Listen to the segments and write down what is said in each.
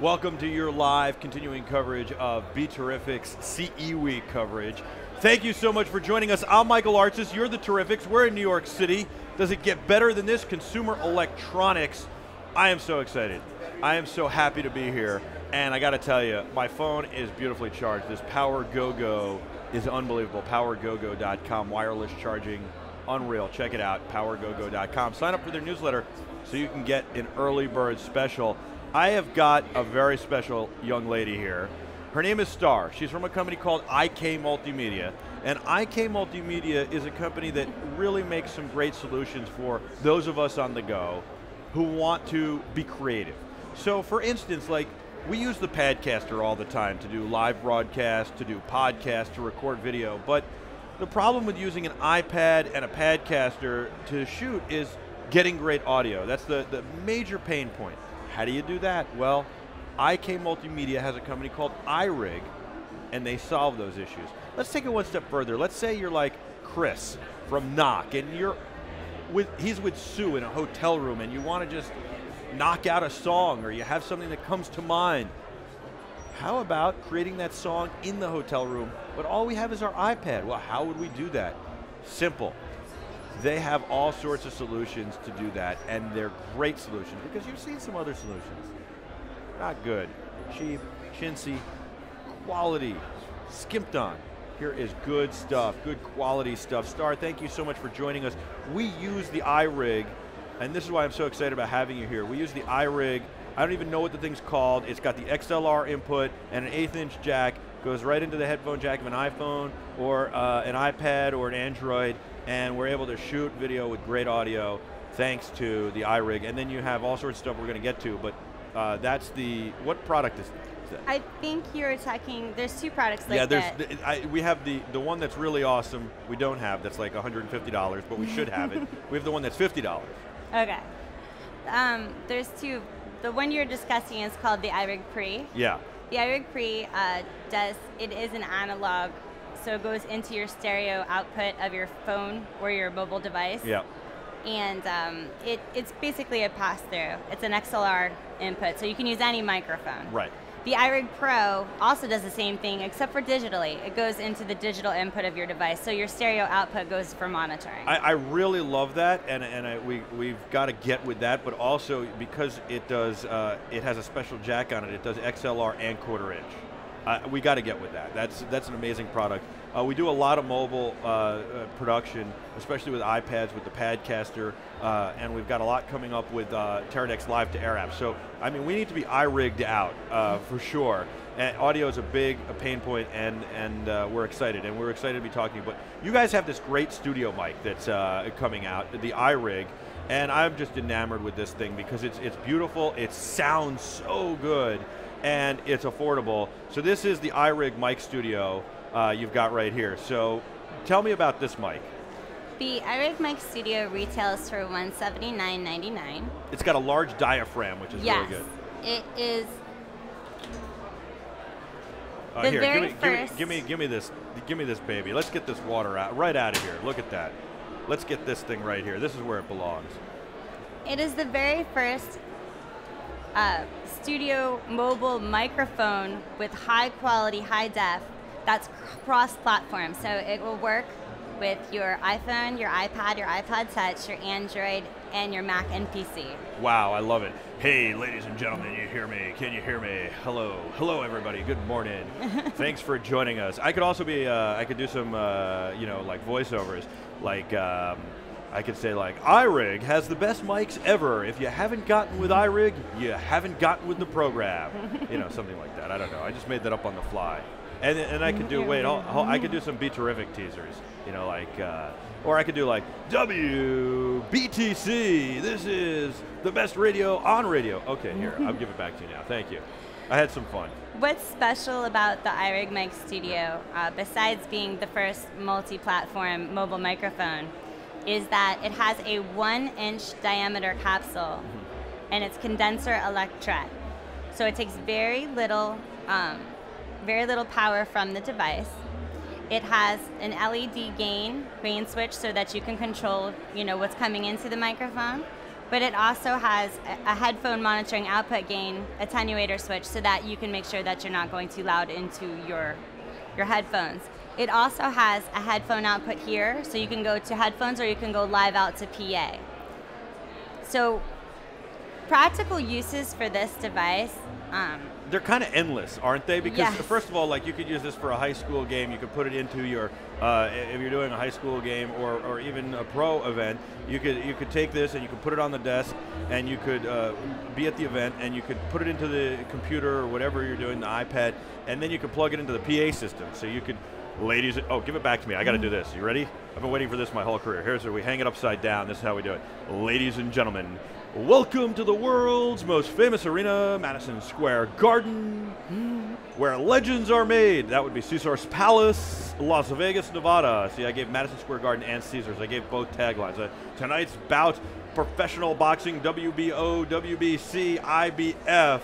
Welcome to your live continuing coverage of BeTerrific's CE Week coverage. Thank you so much for joining us. I'm Michael Artsis, you're the Terrifics. We're in New York City. Does it get better than this? Consumer electronics. I am so excited. I am so happy to be here. And I got to tell you, my phone is beautifully charged. This PowerGoGo is unbelievable. PowerGoGo.com, wireless charging, unreal. Check it out, PowerGoGo.com. Sign up for their newsletter so you can get an early bird special. I have got a very special young lady here. Her name is Starr. She's from a company called IK Multimedia. And IK Multimedia is a company that really makes some great solutions for those of us on the go who want to be creative. So for instance, like, we use the Padcaster all the time to do live broadcasts, to do podcasts, to record video, but the problem with using an iPad and a Padcaster to shoot is getting great audio. That's the major pain point. How do you do that? Well, IK Multimedia has a company called iRig, and they solve those issues. Let's take it one step further. Let's say you're like Chris from Knock, and he's with Sue in a hotel room, and you want to just knock out a song, or you have something that comes to mind. How about creating that song in the hotel room, but all we have is our iPad? Well, how would we do that? Simple. They have all sorts of solutions to do that, and they're great solutions, because you've seen some other solutions. Not good, cheap, chintzy, quality, skimped on. Here is good stuff, good quality stuff. Starr, thank you so much for joining us. We use the iRig, and this is why I'm so excited about having you here. We use the iRig. I don't even know what the thing's called. It's got the XLR input and an 1/8" jack. Goes right into the headphone jack of an iPhone or an iPad or an Android, and we're able to shoot video with great audio thanks to the iRig. And then you have all sorts of stuff we're going to get to, but that's the, what product is that? I think you're talking, there's two products like that. We have the one that's really awesome. We don't have, that's like $150, but we should have it. We have the one that's $50. Okay. There's two. The one you're discussing is called the iRig Pre. Yeah. The iRig Pre it is an analog, so it goes into your stereo output of your phone or your mobile device. Yeah. And it's basically a pass-through. It's an XLR input, so you can use any microphone. Right. The iRig Pro also does the same thing, except for digitally. It goes into the digital input of your device, so your stereo output goes for monitoring. I really love that, and we've got to get with that, but also because it does, it has a special jack on it. It does XLR and 1/4 inch. We got to get with that. That's an amazing product. We do a lot of mobile production, especially with iPads, with the Padcaster, and we've got a lot coming up with Teradek's Live to Air app. So, I mean, we need to be iRigged out for sure. And audio is a pain point, and we're excited, and we're excited to be talking. But you guys have this great studio mic that's coming out, the iRig, and I'm just enamored with this thing because it's beautiful. It sounds so good, and it's affordable. So this is the iRig Mic Studio you've got right here. So tell me about this mic. The iRig Mic Studio retails for $179.99. It's got a large diaphragm, which is really good. It is here, give me this baby. Let's get this water right out of here. Look at that. Let's get this thing right here. This is where it belongs. It is the very first studio mobile microphone with high quality, high def that's cross-platform. So it will work with your iPhone, your iPad, your iPod Touch, your Android, and your Mac and PC. Wow, I love it. Hey, ladies and gentlemen, you hear me? Can you hear me? Hello. Hello, everybody. Good morning. Thanks for joining us. I could also be, I could do some, like voiceovers. Like, I could say, like, iRig has the best mics ever. If you haven't gotten with iRig, you haven't gotten with the program. Something like that. I don't know. I just made that up on the fly. And I could do, I could do some BeTerrific teasers, or I could do like, WBTC, this is the best radio on radio. Okay, here, I'll give it back to you now. Thank you. I had some fun. What's special about the iRig Mic Studio, besides being the first multi-platform mobile microphone, is that it has a 1-inch diameter capsule, and it's condenser electret. So it takes very little power from the device. It has an LED gain switch so that you can control, what's coming into the microphone. but it also has a headphone monitoring output gain attenuator switch so that you can make sure that you're not going too loud into your headphones. It also has a headphone output here, so you can go to headphones or you can go live out to PA. So practical uses for this device. They're kind of endless, aren't they? Because yes. First of all, like you could use this for a high school game. You could put it into your, if you're doing a high school game or even a pro event, you could take this and you could put it on the desk and you could be at the event and you could put it into the computer or whatever you're doing, the iPad, and then you could plug it into the PA system. So you could, ladies, oh, give it back to me. I got to do this. You ready? I've been waiting for this my whole career. Here's where we hang it upside down. This is how we do it. Ladies and gentlemen, welcome to the world's most famous arena, Madison Square Garden, where legends are made. That would be Caesar's Palace, Las Vegas, Nevada. See, I gave Madison Square Garden and Caesars. I gave both taglines. Tonight's bout, professional boxing, WBO, WBC, IBF.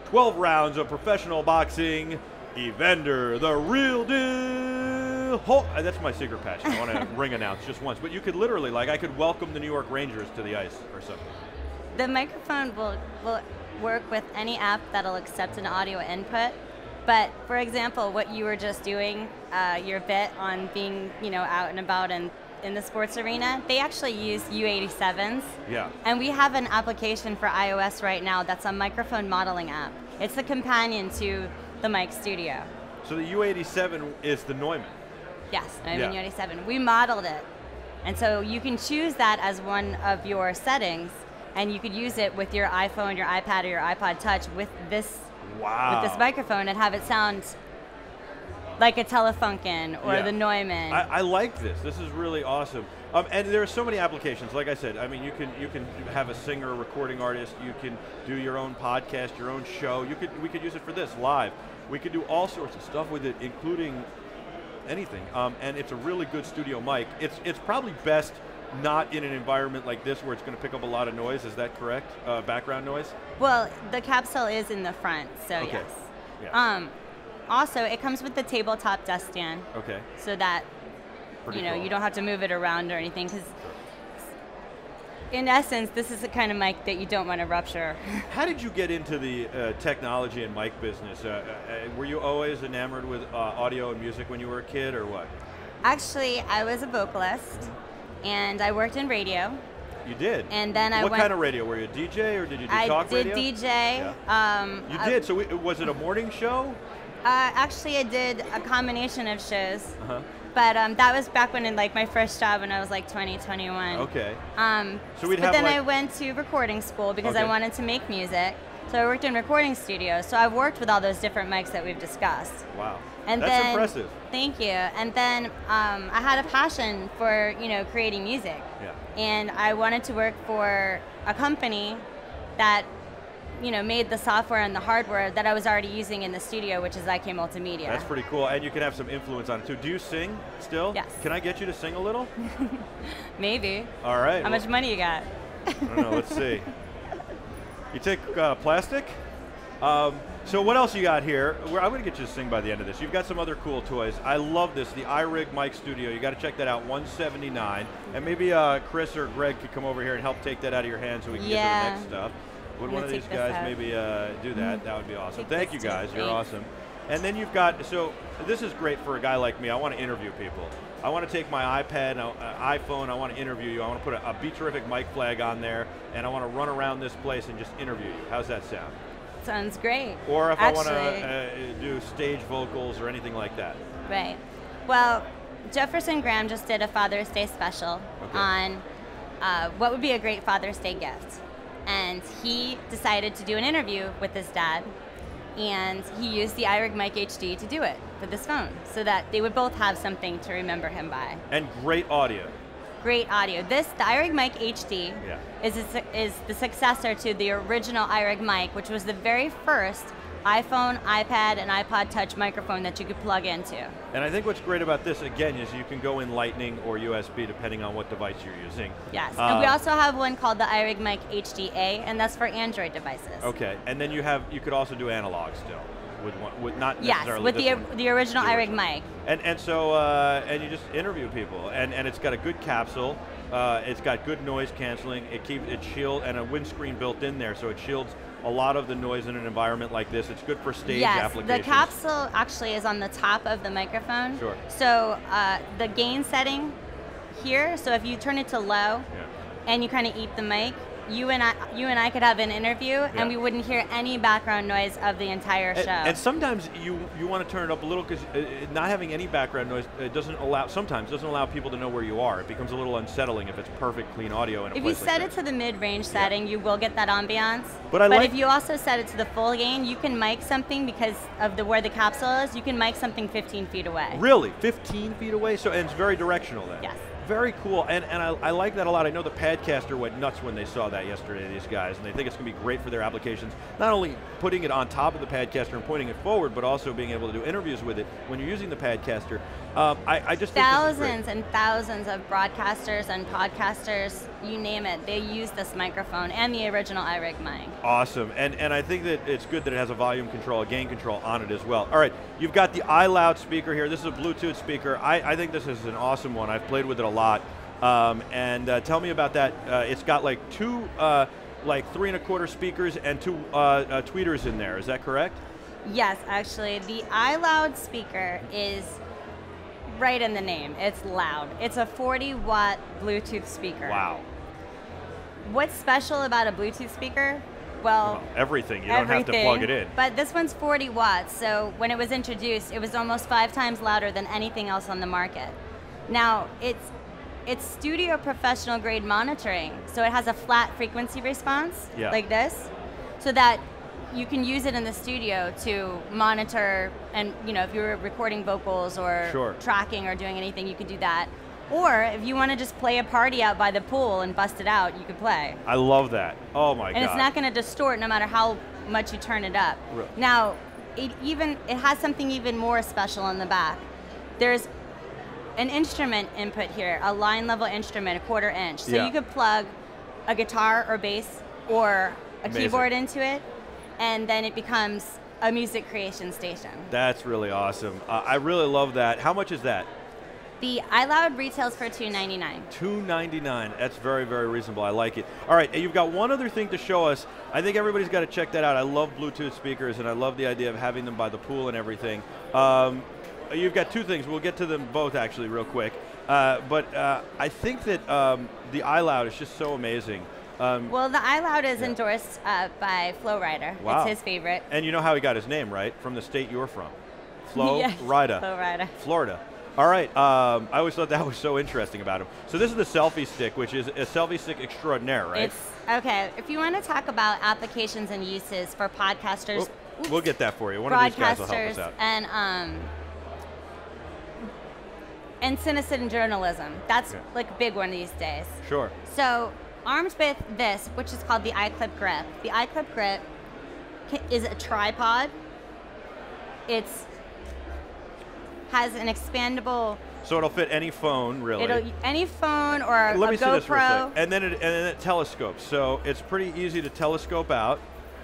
12 rounds of professional boxing. Evander, the real deal. That's my secret patch. I want to ring announce just once. But you could literally, like, I could welcome the New York Rangers to the ice or something. The microphone will work with any app that'll accept an audio input. But for example, what you were just doing, your bit on being, out and about in the sports arena, they actually use U87s. Yeah. And we have an application for iOS right now that's a microphone modeling app. It's the companion to the Mic Studio. So the U87 is the Neumann. Yes, Neumann U87. We modeled it. And so you can choose that as one of your settings, and you could use it with your iPhone, your iPad, or your iPod Touch with this, with this microphone and have it sound like a Telefunken or the Neumann. I like this. This is really awesome. And there are so many applications. Like I said, I mean, you can have a singer, a recording artist. You can do your own podcast, your own show. We could use it for this live. We could do all sorts of stuff with it, including anything. And it's a really good studio mic. It's probably best not in an environment like this where it's going to pick up a lot of noise. Is that correct? Background noise? Well, the capsule is in the front, so okay. yes. Yeah. Also, it comes with the tabletop desk stand. Okay. So that Pretty cool. You don't have to move it around or anything, because in essence, this is the kind of mic that you don't want to rupture. How did you get into the technology and mic business? Were you always enamored with audio and music when you were a kid, or what? Actually, I was a vocalist, and I worked in radio. You did? And then What kind of radio? Were you a DJ, or did you do talk radio? I did DJ. Yeah. You did? So was it a morning show? Actually, I did a combination of shows. Uh-huh. But that was back when in my first job when I was 20, 21. Okay. So then I went to recording school because I wanted to make music. So I worked in recording studios. So I've worked with all those different mics that we've discussed. Wow. And that's impressive. Thank you. And then I had a passion for creating music. Yeah. And I wanted to work for a company that made the software and the hardware that I was already using in the studio, which is IK Multimedia. That's pretty cool, and you can have some influence on it too. Do you sing still? Yes. Can I get you to sing a little? Maybe. All right. How much money you got? I don't know, let's see. You take plastic? So what else you got here? I'm going to get you to sing by the end of this. You've got some other cool toys. I love this, the iRig Mic Studio. You got to check that out, $179. And maybe Chris or Greg could come over here and help take that out of your hands so we can get to the next stuff. Would one of these guys maybe do that? That would be awesome. Thank you guys, you're awesome. And then you've got, so this is great for a guy like me. I want to interview people. I want to take my iPad, iPhone, I want to interview you. I want to put a BeTerrific mic flag on there, and I want to run around this place and just interview you. How's that sound? Sounds great. Or if I want to do stage vocals or anything like that. Right. Well, Jefferson Graham just did a Father's Day special on what would be a great Father's Day gift. And he decided to do an interview with his dad, and he used the iRig Mic HD to do it for this phone, so that they would both have something to remember him by. And great audio. Great audio. The iRig Mic HD is the successor to the original iRig Mic, which was the very first iPhone, iPad, and iPod Touch microphone that you could plug into. And I think what's great about this, again, is you can go in Lightning or USB depending on what device you're using. Yes, and we also have one called the iRig Mic HDA, and that's for Android devices. Okay, and then you could also do analog still with not yes, necessarily with this one, the original the iRig mic. And so and you just interview people, and it's got a good capsule. It's got good noise canceling. It keeps it shield and a windscreen built in there, so it shields a lot of the noise in an environment like this. It's good for stage applications. Yes, the capsule actually is on the top of the microphone. Sure. So the gain setting here. So if you turn it to low, and you kind of eat the mic, you and I could have an interview, and we wouldn't hear any background noise of the entire show. And sometimes you want to turn it up a little because not having any background noise sometimes doesn't allow people to know where you are. It becomes a little unsettling if it's perfect, clean audio. If you set it to the mid-range setting, you will get that ambiance. But if you also set it to the full gain, you can mic something because of where the capsule is. You can mic something 15 feet away. Really, 15 feet away. So and it's very directional then. Yes. Very cool, and I like that a lot. I know the Padcaster went nuts when they saw that yesterday, these guys, and they think it's going to be great for their applications. Not only putting it on top of the Padcaster and pointing it forward, but also being able to do interviews with it when you're using the Padcaster. I just think thousands and thousands of broadcasters and podcasters, you name it, they use this microphone and the original iRig mic. Awesome, and I think that it's good that it has a volume control, a gain control on it as well. All right, you've got the iLoud speaker here. This is a Bluetooth speaker. I think this is an awesome one. I've played with it a lot. Tell me about that. It's got like two, like 3 1/4 speakers and 2 tweeters in there. Is that correct? Yes, actually, the iLoud speaker is right in the name. It's loud. It's a 40-watt Bluetooth speaker. Wow. What's special about a Bluetooth speaker? Well, everything. You don't have to plug it in. But this one's 40 watts, so when it was introduced, it was almost 5 times louder than anything else on the market. Now, it's studio professional grade monitoring, so it has a flat frequency response, like this, so that you can use it in the studio to monitor, and if you're recording vocals or tracking or doing anything, you could do that. Or if you want to just play a party out by the pool and bust it out, you could play. I love that. Oh my God. And it's not going to distort no matter how much you turn it up. Really? Now, it has something even more special in the back. There's an instrument input here, a line level instrument, 1/4 inch. So you could plug a guitar or bass or a keyboard into it, and then it becomes a music creation station. That's really awesome. I really love that. How much is that? The iLoud retails for $299. $299. That's very, very reasonable. I like it. All right, and you've got one other thing to show us. I think everybody's got to check that out. I love Bluetooth speakers, and I love the idea of having them by the pool and everything. You've got 2 things. We'll get to them both actually real quick. But I think that the iLoud is just so amazing. Well, the iLoud is endorsed by Flo Rida. Wow. It's his favorite. And you know how he got his name, right? From the state you're from. Flo Rida. Flo Rida. Florida. All right, I always thought that was so interesting about him. So this is the selfie stick, which is a selfie stick extraordinaire, right? Okay, if you want to talk about applications and uses for podcasters. We'll get that for you. One of these guys will help us out. And citizen journalism. That's like a big one these days. Sure. So armed with this, which is called the iClip grip. The iClip grip is a tripod. Has an expandable. So it'll fit any phone, really. Any phone or Let me a see this for a GoPro. sec. And then it telescopes. So it's pretty easy to telescope out,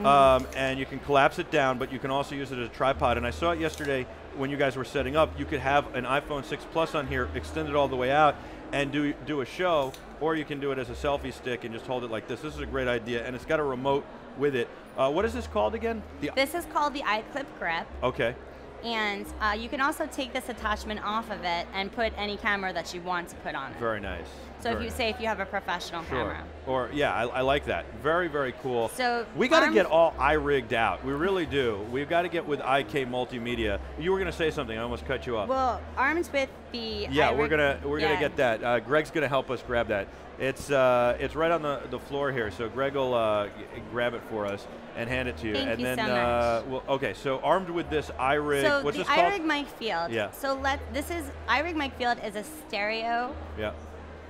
and you can collapse it down, but you can also use it as a tripod. And I saw it yesterday when you guys were setting up. You could have an iPhone 6 Plus on here, extend it all the way out, and do a show, or you can do it as a selfie stick and just hold it like this. This is a great idea, and it's got a remote with it. What is this called again? This is called the iClip grip. Okay. And you can also take this attachment off of it and put any camera that you want to put on it. Very nice. So if you have a professional camera. Or I like that. Very, very cool. So we got to get all iRigged out. We really do. We've got to get with IK Multimedia. You were going to say something. I almost cut you off. Well, armed with the we're gonna get that. Greg's gonna help us grab that. It's right on the floor here. So Greg will grab it for us and hand it to you. Thank you then, so much. Okay. So armed with this iRig. So what's the this called? iRig mic field. Yeah. So iRig mic field is a stereo.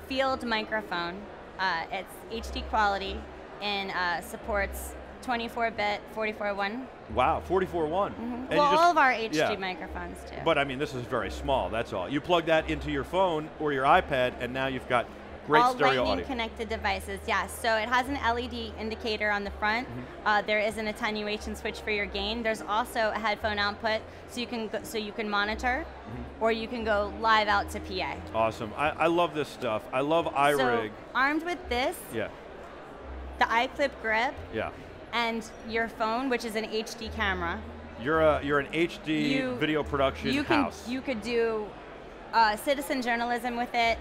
Field microphone. It's HD quality and supports 24-bit 44.1. Wow, 44.1. Well, all of our HD microphones do. But I mean, this is very small, that's all. You plug that into your phone or your iPad, and now you've got Great all stereo lightning audio. connected devices, yes. So it has an LED indicator on the front. There is an attenuation switch for your gain. There's also a headphone output, so you can monitor, or you can go live out to PA. Awesome. I love this stuff. I love iRig. So armed with this, Yeah. the iClip grip, Yeah. and your phone, which is an HD camera. You're an HD video production house. You could do citizen journalism with it.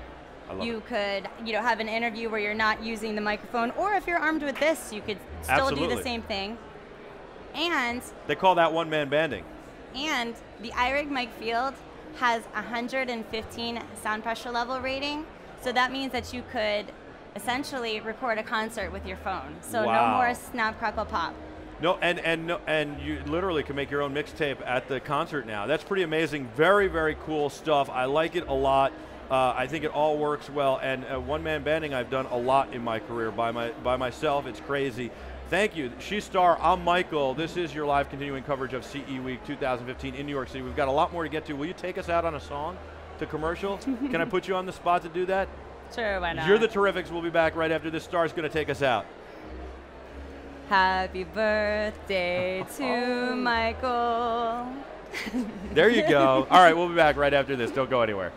I love You it. could have an interview where you're not using the microphone, or if you're armed with this, you could still do Absolutely. the same thing. And They call that one-man banding. the iRig mic field has 115 sound pressure level rating, so that means that you could essentially record a concert with your phone. So no Wow. more snap, crackle, pop. No, and you literally can make your own mixtape at the concert now. That's pretty amazing. Very, very cool stuff. I like it a lot. I think it all works well. And one-man banding I've done a lot in my career by myself. It's crazy. Thank you. She's Starr. I'm Michael. This is your live continuing coverage of CE Week 2015 in New York City. We've got a lot more to get to. Will you take us out on a song to commercial? Can I put you on the spot to do that? Sure, why not? You're the Terrifics. We'll be back right after this. Star's going to take us out. Happy birthday to Michael. There you go. All right, we'll be back right after this. Don't go anywhere.